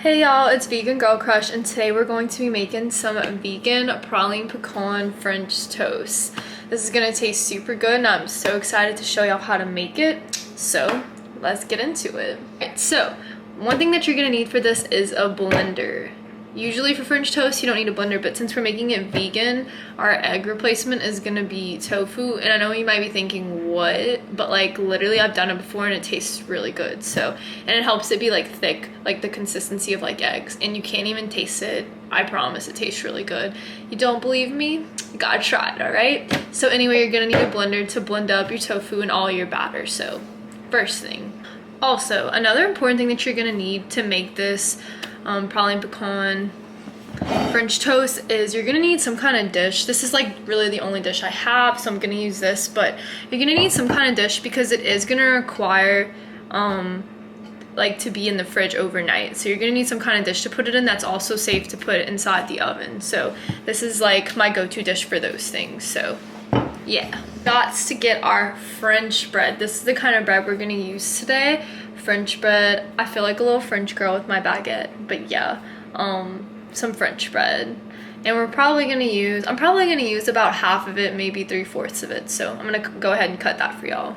Hey y'all, it's Vegan Girl Crush, and today we're going to be making some vegan praline pecan French toast. This is gonna taste super good and I'm so excited to show y'all how to make it. So let's get into it. Alright, so one thing that you're gonna need for this is a blender. Usually for French toast you don't need a blender, but since we're making it vegan, our egg replacement is gonna be tofu. And I know you might be thinking what, but like literally I've done it before and it tastes really good. So, and it helps it be like thick, like the consistency of like eggs, and you can't even taste it. I promise it tastes really good. You don't believe me? You gotta try it. All right, so anyway, you're gonna need a blender to blend up your tofu and all your batter. So first thing, also another important thing that you're gonna need to make this praline pecan French toast is you're gonna need some kind of dish. This is like really the only dish I have, so I'm gonna use this, but you're gonna need some kind of dish because it is gonna require like to be in the fridge overnight. So you're gonna need some kind of dish to put it in that's also safe to put inside the oven. So this is like my go-to dish for those things. So yeah, got to get our French bread. This is the kind of bread we're gonna use today. French bread. I feel like a little French girl with my baguette, but yeah, some French bread. And I'm probably gonna use about half of it, maybe 3/4 of it. So I'm gonna go ahead and cut that for y'all.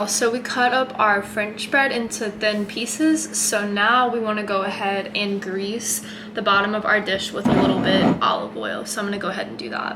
So we cut up our French bread into thin pieces. So now we want to go ahead and grease the bottom of our dish with a little bit of olive oil. So I'm going to go ahead and do that.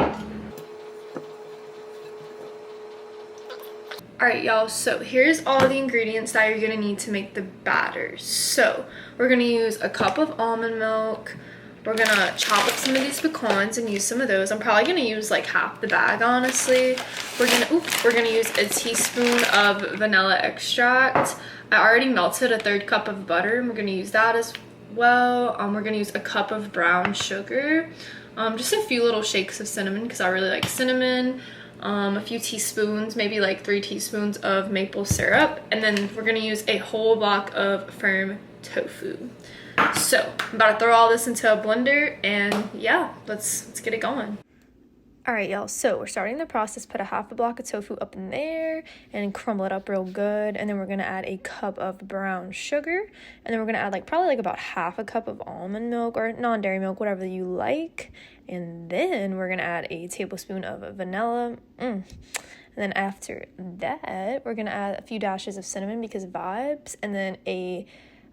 Alright y'all, so here's all the ingredients that you're going to need to make the batter. So we're going to use a cup of almond milk. We're gonna chop up some of these pecans and use some of those. I'm probably gonna use like half the bag, honestly. We're gonna use a teaspoon of vanilla extract. I already melted a 1/3 cup of butter, and we're gonna use that as well. We're gonna use a cup of brown sugar, just a few little shakes of cinnamon because I really like cinnamon. A few teaspoons, maybe like 3 teaspoons of maple syrup, and then we're gonna use a whole block of firm tofu. So I'm about to throw all this into a blender, and yeah, let's get it going. All right, y'all, so we're starting the process. Put a half a block of tofu up in there and crumble it up real good, and then we're gonna add a cup of brown sugar, and then we're gonna add like probably like about half a cup of almond milk or non-dairy milk, whatever you like, and then we're gonna add a tablespoon of vanilla. And then after that, we're gonna add a few dashes of cinnamon because vibes, and then a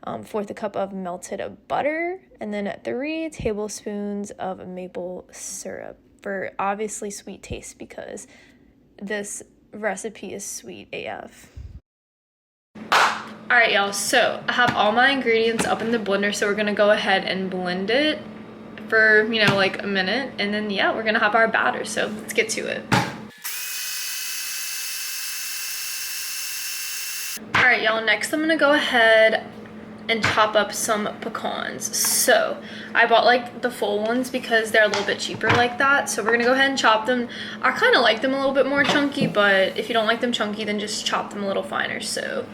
1/4 cup of melted butter, and then 3 tablespoons of maple syrup for obviously sweet taste because this recipe is sweet AF. Alright y'all, so I have all my ingredients up in the blender, so we're gonna go ahead and blend it for, you know, like a minute, and then yeah, we're gonna have our batter, so let's get to it. Alright y'all, next I'm gonna go ahead and chop up some pecans. So I bought like the full ones because they're a little bit cheaper like that. So we're gonna go ahead and chop them. I kind of like them a little bit more chunky, but if you don't like them chunky, then just chop them a little finer. So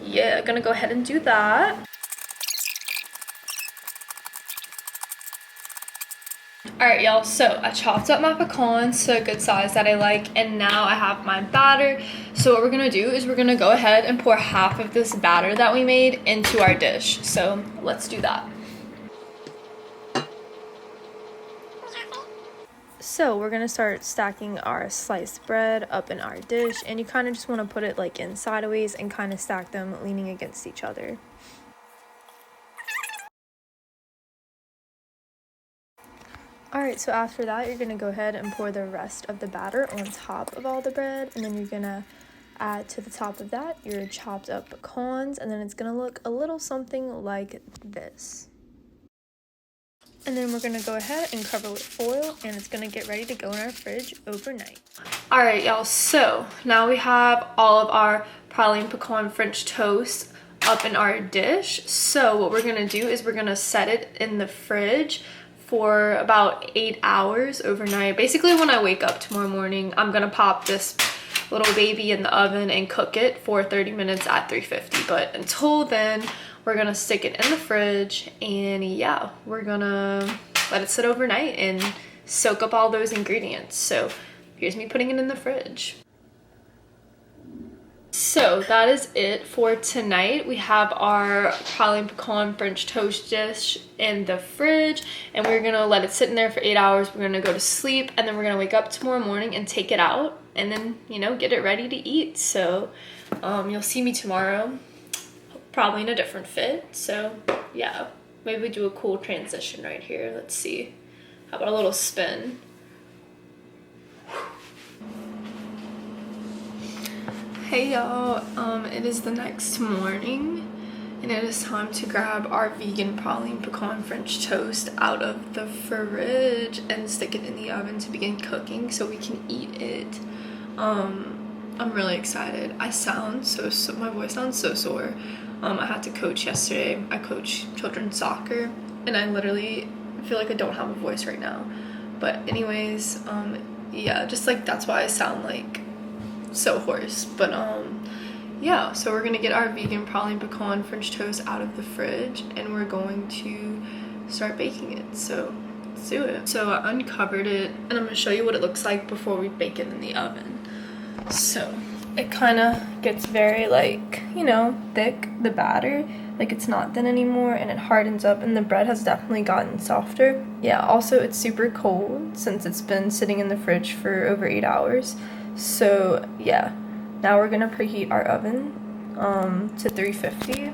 yeah, gonna go ahead and do that. Alright y'all, so I chopped up my pecans to a good size that I like, and now I have my batter. So what we're gonna do is we're gonna go ahead and pour half of this batter that we made into our dish. So let's do that. So we're gonna start stacking our sliced bread up in our dish, and you kind of just want to put it like in sideways and kind of stack them leaning against each other. Alright, so after that, you're going to go ahead and pour the rest of the batter on top of all the bread, and then you're going to add to the top of that your chopped up pecans, and then it's going to look a little something like this. And then we're going to go ahead and cover with foil, and it's going to get ready to go in our fridge overnight. Alright y'all, so now we have all of our praline pecan French toast up in our dish. So what we're going to do is we're going to set it in the fridge for about 8 hours overnight. Basically, when I wake up tomorrow morning, I'm gonna pop this little baby in the oven and cook it for 30 minutes at 350. But until then, we're gonna stick it in the fridge, and yeah, we're gonna let it sit overnight and soak up all those ingredients. So here's me putting it in the fridge. So that is it for tonight. We have our praline pecan French toast dish in the fridge, and we're gonna let it sit in there for 8 hours. We're gonna go to sleep, and then we're gonna wake up tomorrow morning and take it out, and then, you know, get it ready to eat. So you'll see me tomorrow, probably in a different fit. So yeah, maybe we do a cool transition right here. Let's see. How about a little spin? Hey y'all, it is the next morning, and it is time to grab our vegan praline pecan French toast out of the fridge and stick it in the oven to begin cooking so we can eat it. I'm really excited. I sound so my voice sounds so sore. I had to coach yesterday. I coach children's soccer, and I literally feel like I don't have a voice right now. But anyways, yeah, just like that's why I sound like so hoarse. But yeah, so we're gonna get our vegan praline pecan French toast out of the fridge, and we're going to start baking it. So let's do it. So I uncovered it, and I'm gonna show you what it looks like before we bake it in the oven. So it kind of gets very, like, you know, thick, the batter, like it's not thin anymore, and it hardens up, and the bread has definitely gotten softer. Yeah, also it's super cold since it's been sitting in the fridge for over 8 hours. So yeah, now we're gonna preheat our oven to 350,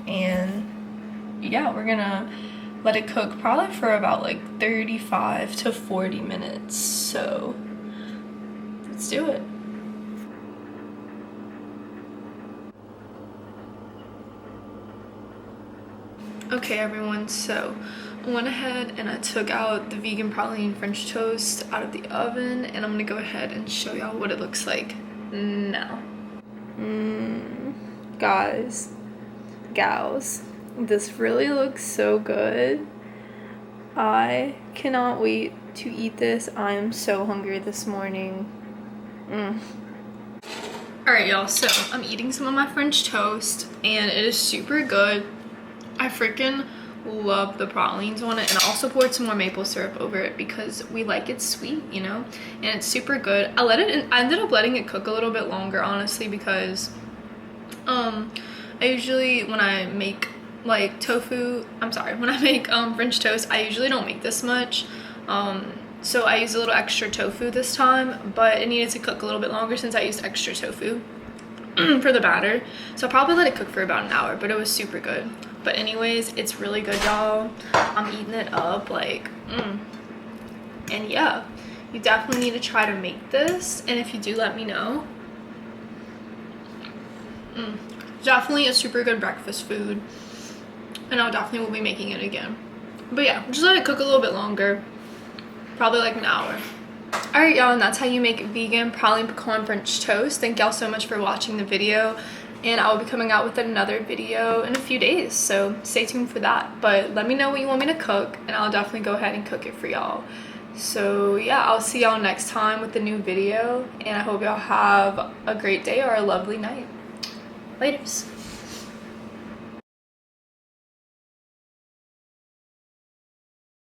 and yeah, we're gonna let it cook probably for about like 35 to 40 minutes. So let's do it. Okay everyone, so I went ahead and I took out the vegan praline French toast out of the oven, and I'm gonna go ahead and show y'all what it looks like now. Guys, gals, this really looks so good. I cannot wait to eat this. I am so hungry this morning. Alright y'all, so I'm eating some of my French toast, and it is super good. I freaking love the pralines on it, and I also poured some more maple syrup over it because we like it sweet, you know, and it's super good. I ended up letting it cook a little bit longer, honestly, because I usually, when I make like when I make French toast, I usually don't make this much, so I used a little extra tofu this time, but it needed to cook a little bit longer since I used extra tofu for the batter, so I'll probably let it cook for about an hour, but it was super good. But anyways, it's really good, y'all. I'm eating it up, like, And yeah, you definitely need to try to make this, and if you do, let me know. Definitely a super good breakfast food, and I'll definitely will be making it again. But yeah, just let it cook a little bit longer, probably like an hour. Alright y'all, and that's how you make vegan praline pecan French toast. Thank y'all so much for watching the video, and I will be coming out with another video in a few days, so stay tuned for that. But let me know what you want me to cook, and I'll definitely go ahead and cook it for y'all. So yeah, I'll see y'all next time with the new video, and I hope y'all have a great day or a lovely night. Laters.